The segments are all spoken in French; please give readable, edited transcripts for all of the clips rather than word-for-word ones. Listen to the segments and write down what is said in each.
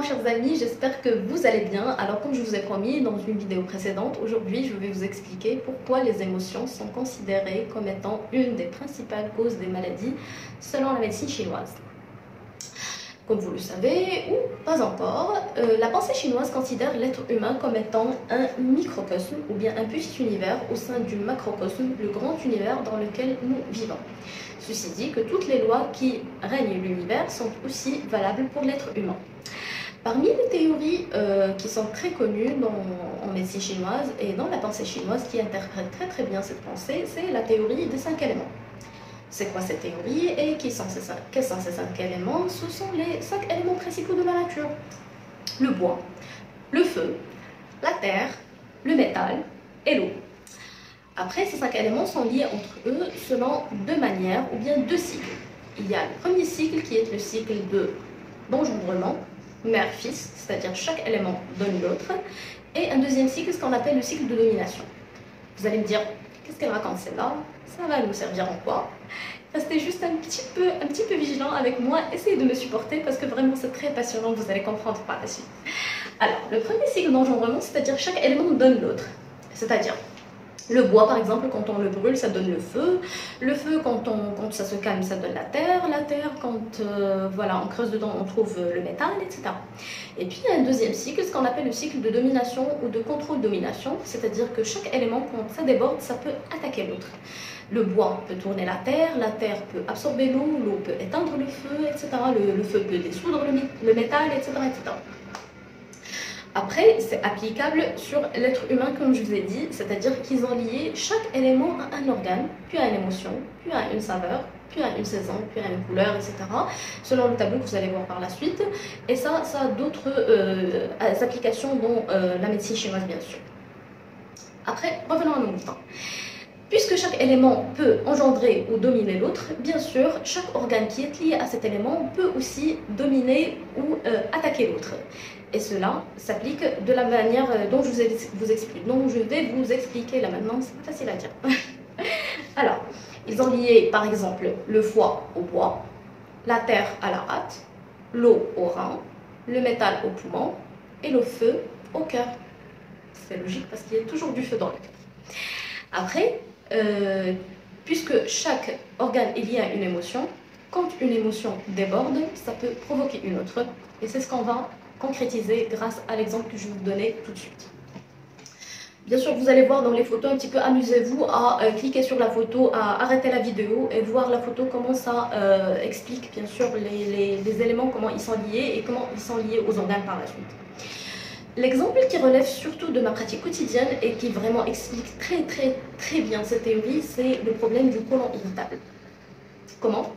chers amis, j'espère que vous allez bien. Alors comme je vous ai promis dans une vidéo précédente, aujourd'hui je vais vous expliquer pourquoi les émotions sont considérées comme étant une des principales causes des maladies selon la médecine chinoise. Comme vous le savez, ou pas encore, la pensée chinoise considère l'être humain comme étant un microcosme ou bien un petit univers au sein du macrocosme, le grand univers dans lequel nous vivons. Ceci dit que toutes les lois qui règnent l'univers sont aussi valables pour l'être humain. Parmi les théories qui sont très connues en médecine chinoise et dans la pensée chinoise qui interprète très bien cette pensée, c'est la théorie des 5 éléments. C'est quoi cette théorie et quels sont ces 5 éléments? Ce sont les 5 éléments principaux de la nature. Le bois, le feu, la terre, le métal et l'eau. Après, ces 5 éléments sont liés entre eux selon 2 manières ou bien 2 cycles. Il y a le premier cycle qui est le cycle d'engendrement, mère-fils, c'est-à-dire chaque élément donne l'autre, et un deuxième cycle, ce qu'on appelle le cycle de domination. Vous allez me dire, qu'est-ce qu'elle raconte celle-là? Ça va nous servir en quoi? Restez juste un petit peu vigilant avec moi, essayez de me supporter parce que vraiment c'est très passionnant, vous allez comprendre par la suite. Alors, le premier cycle d'engendrement, c'est-à-dire chaque élément donne l'autre, c'est-à-dire le bois, par exemple, quand on le brûle, ça donne le feu quand ça se calme, ça donne la terre quand voilà, on creuse dedans, on trouve le métal, etc. Et puis il y a un deuxième cycle, ce qu'on appelle le cycle de domination ou de contrôle-domination, c'est-à-dire que chaque élément, quand ça déborde, ça peut attaquer l'autre. Le bois peut tourner la terre peut absorber l'eau peut éteindre le feu, etc. Le feu peut dissoudre le métal, etc., etc. Après, c'est applicable sur l'être humain, comme je vous ai dit, c'est-à-dire qu'ils ont lié chaque élément à un organe, puis à une émotion, puis à une saveur, puis à une saison, puis à une couleur, etc. Selon le tableau que vous allez voir par la suite. Et ça a d'autres applications dans la médecine chinoise, bien sûr. Après, revenons à nos moutons. Puisque chaque élément peut engendrer ou dominer l'autre, bien sûr, chaque organe qui est lié à cet élément peut aussi dominer ou attaquer l'autre. Et cela s'applique de la manière dont je vais vous expliquer là maintenant, c'est pas facile à dire. Alors, ils ont lié par exemple le foie au bois, la terre à la rate, l'eau au rein, le métal au poumon et le feu au cœur. C'est logique parce qu'il y a toujours du feu dans le cœur. Après, puisque chaque organe est lié à une émotion, quand une émotion déborde, ça peut provoquer une autre. Et c'est ce qu'on va concrétiser grâce à l'exemple que je vais vous donner tout de suite. Bien sûr, vous allez voir dans les photos, un petit peu amusez-vous à cliquer sur la photo, à arrêter la vidéo et voir la photo, comment ça explique bien sûr les éléments, comment ils sont liés et comment ils sont liés aux organes par la suite. L'exemple qui relève surtout de ma pratique quotidienne et qui vraiment explique très bien cette théorie, c'est le problème du côlon irritable. Comment?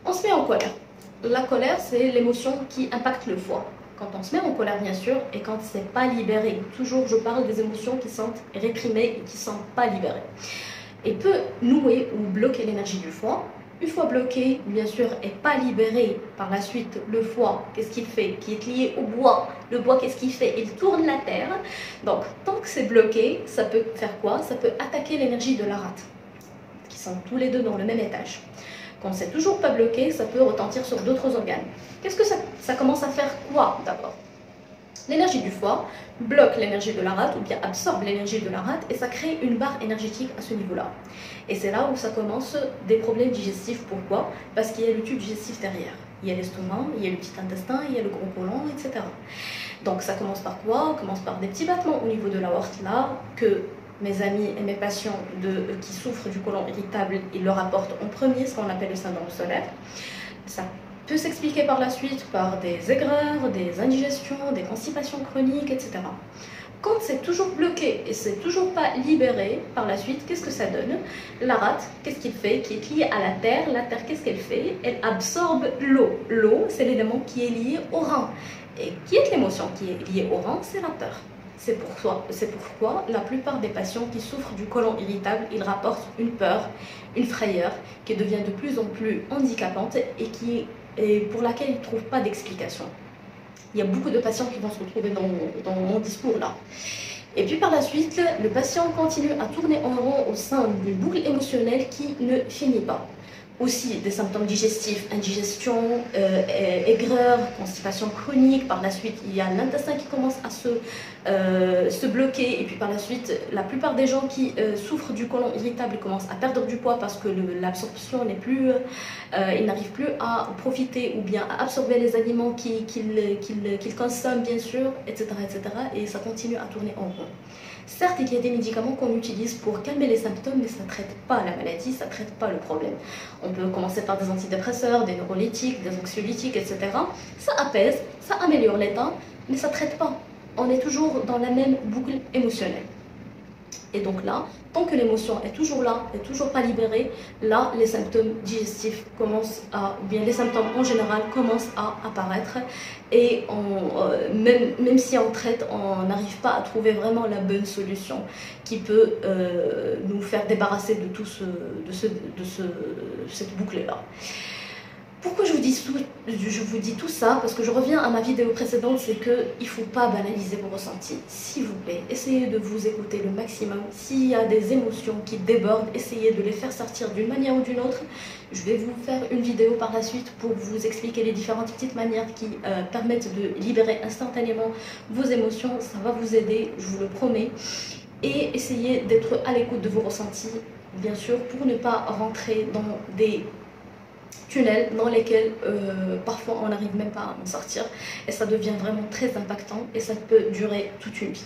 On se met en colère. La colère, c'est l'émotion qui impacte le foie. Quand on se met en colère, bien sûr, et quand c'est pas libéré, toujours je parle des émotions qui sont réprimées et qui sont pas libérées, et peut nouer ou bloquer l'énergie du foie. Une fois bloqué, bien sûr, et pas libéré par la suite, le foie, qu'est-ce qu'il fait? Qui est lié au bois. Le bois, qu'est-ce qu'il fait? Il tourne la terre. Donc, tant que c'est bloqué, ça peut faire quoi? Ça peut attaquer l'énergie de la rate, qui sont tous les deux dans le même étage. Quand c'est toujours pas bloqué, ça peut retentir sur d'autres organes. Qu'est-ce que ça commence à faire quoi d'abord? L'énergie du foie bloque l'énergie de la rate ou bien absorbe l'énergie de la rate et ça crée une barre énergétique à ce niveau-là. Et c'est là où ça commence des problèmes digestifs. Pourquoi? Parce qu'il y a le tube digestif derrière. Il y a l'estomac, il y a le petit intestin, il y a le gros côlon, etc. Donc ça commence par quoi? On commence par des petits battements au niveau de l'aorte là que mes amis et mes patients qui souffrent du côlon irritable, ils leur apportent en premier ce qu'on appelle le syndrome solaire. Ça peut s'expliquer par la suite par des aigreurs, des indigestions, des constipations chroniques, etc. Quand c'est toujours bloqué et c'est toujours pas libéré par la suite, qu'est-ce que ça donne? La rate, qu'est-ce qu'il fait? Qui est lié à la terre, qu'est-ce qu'elle fait? Elle absorbe l'eau. L'eau, c'est l'élément qui est lié au rein. Et qui est l'émotion qui est liée au rein? C'est la peur. C'est pourquoi la plupart des patients qui souffrent du côlon irritable, ils rapportent une peur, une frayeur qui devient de plus en plus handicapante et pour laquelle ils ne trouvent pas d'explication. Il y a beaucoup de patients qui vont se retrouver dans mon discours là. Et puis par la suite, le patient continue à tourner en rond au sein d'une boucle émotionnelle qui ne finit pas. aussi des symptômes digestifs, indigestion, aigreur, constipation chronique. Par la suite, il y a l'intestin qui commence à se bloquer. Et puis par la suite, la plupart des gens qui souffrent du côlon irritable commencent à perdre du poids parce que l'absorption n'est plus... ils n'arrivent plus à profiter ou bien à absorber les aliments qu'ils consomment, bien sûr, etc., etc. Et ça continue à tourner en rond. Certes, il y a des médicaments qu'on utilise pour calmer les symptômes, mais ça ne traite pas la maladie, ça ne traite pas le problème. On peut commencer par des antidépresseurs, des neurolytiques, des anxiolytiques, etc. Ça apaise, ça améliore l'état, mais ça ne traite pas. On est toujours dans la même boucle émotionnelle. Et donc là, tant que l'émotion est toujours là, n'est toujours pas libérée, là, les symptômes digestifs commencent à, ou bien les symptômes en général commencent à apparaître. Et même si on traite, on n'arrive pas à trouver vraiment la bonne solution qui peut nous faire débarrasser de cette boucle-là. Pourquoi je vous dis tout ça? Parce que je reviens à ma vidéo précédente, c'est qu'il ne faut pas banaliser vos ressentis. S'il vous plaît, essayez de vous écouter le maximum. S'il y a des émotions qui débordent, essayez de les faire sortir d'une manière ou d'une autre. Je vais vous faire une vidéo par la suite pour vous expliquer les différentes petites manières qui permettent de libérer instantanément vos émotions. Ça va vous aider, je vous le promets. Et essayez d'être à l'écoute de vos ressentis, bien sûr, pour ne pas rentrer dans des tunnels dans lesquels parfois on n'arrive même pas à en sortir et ça devient vraiment très impactant et ça peut durer toute une vie.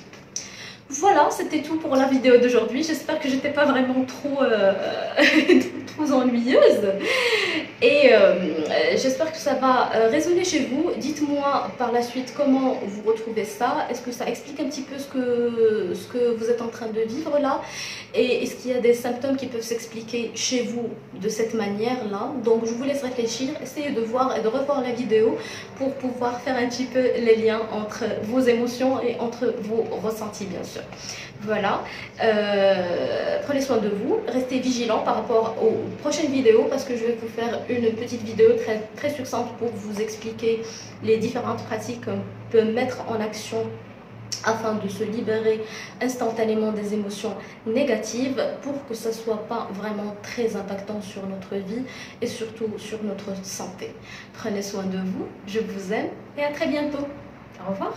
Voilà, c'était tout pour la vidéo d'aujourd'hui. J'espère que j'étais pas vraiment trop ennuyeuse et j'espère que ça va résonner chez vous. Dites-moi par la suite comment vous retrouvez ça. Est-ce que ça explique un petit peu ce que vous êtes en train de vivre là? Et est-ce qu'il y a des symptômes qui peuvent s'expliquer chez vous de cette manière-là? Donc je vous laisse réfléchir, essayez de voir et de revoir la vidéo pour pouvoir faire un petit peu les liens entre vos émotions et entre vos ressentis, bien sûr. Voilà, prenez soin de vous, restez vigilants par rapport aux prochaines vidéos parce que je vais vous faire une petite vidéo très succincte pour vous expliquer les différentes pratiques qu'on peut mettre en action afin de se libérer instantanément des émotions négatives pour que ça ne soit pas vraiment très impactant sur notre vie et surtout sur notre santé. Prenez soin de vous, je vous aime et à très bientôt. Au revoir.